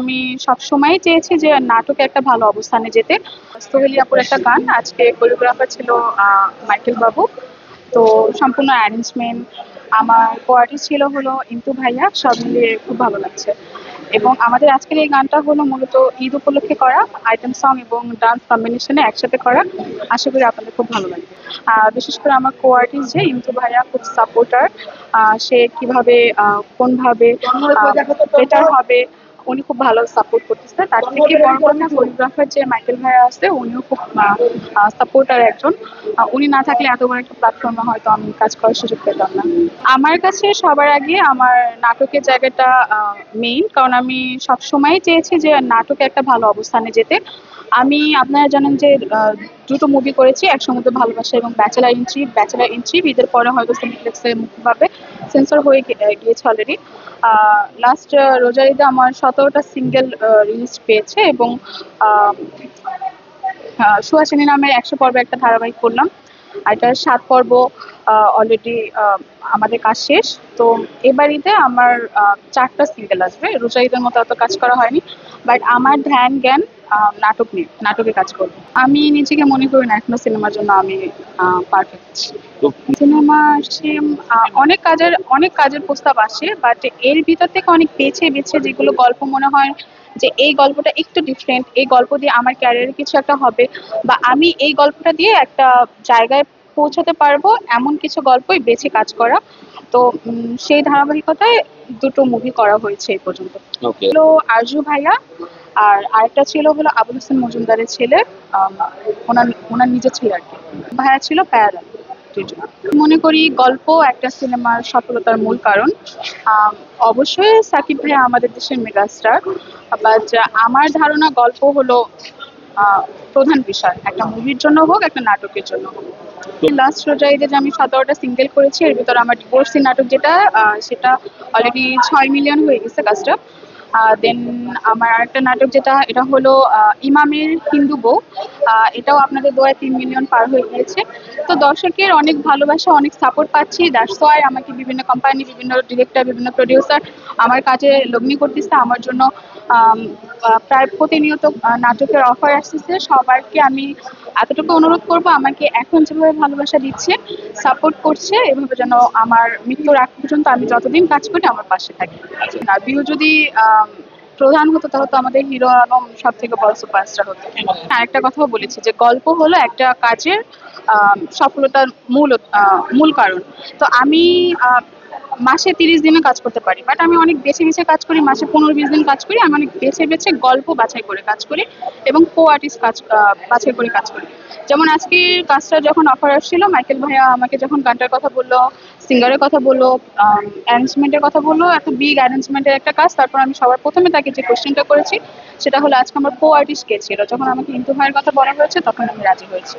আমি সবসময় চেয়েছি যে নাটকে একটা ভালো অবস্থানে যেতে। সোহেলি আপুর একটা গান, আজকে কোরিওগ্রাফার ছিল মাইকেল বাবু। তো সম্পূর্ণ অ্যারেঞ্জমেন্ট, আমার কোয়ার্টিস্ট ছিল হলো ইন্তু ভাইয়া, সব মিলিয়ে খুব ভালো লাগছে। এবং আমাদের আজকের এই গানটা হলো মূলত ঈদ উপলক্ষে করা, আইটেম সং এবং ডান্স কম্বিনেশনে একসাথে করা। আশা করি আপনাদের খুব ভালো লাগবে। বিশেষ করে আমার কোয়ার্টিস্ট যে ইন্তু ভাইয়া খুব সাপোর্টার। সে কিভাবে কোনভাবে বেটার হবে উনি খুব ভালো সাপোর্ট করতেছে। তার থেকে বড় কথা, কোরিওগ্রাফার যে মাইকেল ভাইয়া আছে উনিও খুব সাপোর্টার একজন। উনি না থাকলে এত বড় একটা প্ল্যাটফর্মে হয়তো আমি কাজ করার সুযোগ পেতাম না। আমার কাছে সবার আগে আমার নাটকের জায়গাটা মেইন, কারণ আমি সবসময় চেয়েছি যে নাটকে একটা ভালো অবস্থানে যেতে। আপনারা জানেন যে দুটো মুভি করেছি, এক সমুদ্র ভালোবাসা এবং ব্যাচেলার ইন চিফ ঈদের পরে হয়তো সিনেপ্লেক্সে মুক্তি পাবে, সেন্সর হয়ে গিয়েছে অলরেডি। লাস্ট রোজার ঈদে আমার 17টা সিঙ্গেল রিলিজ পেয়েছে এবং আহ, সুহাসিনী নামের 100 পর্বে একটা ধারাবাহিক করলাম, আর এটার 7 পর্ব অলরেডি আমাদের কাজ শেষ। তো এবার ঈদে আমার 4টা সিঙ্গেল আসবে। রোজা ঈদের মতো অত কাজ করা হয়নি, বাট আমার ধ্যান জ্ঞান নাটক নিয়ে, নাটকে কাজ করবো। আমি নিজেকে মনে করি না এখনো সিনেমার জন্য আমি পারফেক্ট। সিনেমা আসছে, অনেক কাজের প্রস্তাব আসে, বাট এর ভিতর থেকে অনেক বেছে বেছে যেগুলো গল্প মনে হয় যে এই গল্পটা একটু ডিফারেন্ট, এই গল্প দিয়ে আমার ক্যারিয়ারে কিছু একটা হবে, বা আমি এই গল্পটা দিয়ে একটা জায়গায় পৌঁছাতে পারবো, এমন কিছু গল্পই বেছে কাজ করা। তো সেই ধারাবাহিকতায় দুটো মুভি করা হয়েছে এই পর্যন্ত। ওকে। হলো আরজু ভাইয়া, আর আরেকটা ছিল হলো আবুল হোসেন মজুমদারের ছেলে, ওনার ওনার নিজের ছেলে আর কি। ভাইয়া ছিল প্যারালাল। মনে করি গল্প একটা সিনেমার সফলতার মূল কারণ। আম, অবশ্যই সাকিব ভাইয়া আমাদের দেশের মেগাস্টার, বাট আমার ধারণা গল্প হলো আহ, প্রধান বিষয়, একটা মুভির জন্য হোক একটা নাটকের জন্য হোক। লাস্ট রোজা ঈদে যে আমি 17টা সিঙ্গেল করেছি, এর ভিতর আমার ডিভোর্সি নাটক যেটা, সেটা অলরেডি 6 মিলিয়ন হয়ে গেছে কাজটা। দেন আমার আরেকটা নাটক যেটা, এটা হলো ইমামের হিন্দু বউ। এটাও আপনাদের দোয়ায় 3 মিলিয়ন পার হয়ে গিয়েছে। তো দর্শকের অনেক ভালোবাসা, অনেক সাপোর্ট পাচ্ছি, দ্যাটস ওয়াই আমাকে বিভিন্ন কোম্পানি, বিভিন্ন ডিরেক্টর, বিভিন্ন প্রডিউসার আমার কাজে লগ্নি করতেছে। আমার জন্য আম, প্রায় প্রতিনিয়ত নাটকের অফার আসতেছে। সবাইকে আমি এতটুকু অনুরোধ করব, আমাকে এখন যেভাবে ভালোবাসা দিচ্ছে, সাপোর্ট করছে, এভাবে যেন আমার মৃত্যুর আগ পর্যন্ত আমি যতদিন কাজ করি আমার পাশে থাকে। না, ভিউ যদি প্রধান হতো তাহলে তো আমাদের হিরো এবং সব থেকে বড় সুপারস্টার হতো। আরেকটা কথাও বলেছি যে গল্প হলো একটা কাজের সফলতার মূল কারণ। তো আমি মাসে 30 দিনে কাজ করতে পারি, বাট আমি অনেক বেছে বেছে কাজ করি, মাসে 15-20 দিন কাজ করি। আমি অনেক বেছে বেছে গল্প বাছাই করে কাজ করি এবং কো আর্টিস্ট বাছাই করে কাজ করি। যেমন আজকে কাজটা যখন অফার আসছিল, মাইকেল ভাইয়া আমাকে যখন গানটার কথা বললো, সিঙ্গারের কথা বললো, অ্যারেঞ্জমেন্টের কথা বললো, এত বিগ অ্যারেঞ্জমেন্টের একটা কাজ, তারপর আমি সবার প্রথমে তাকে যে কোশ্চেনটা করেছি সেটা হলো আজকে আমার কো আর্টিস্ট কে ছিল। যখন আমাকে ইন্তু ভাইয়ের কথা বলা হয়েছে তখন আমি রাজি হয়েছি।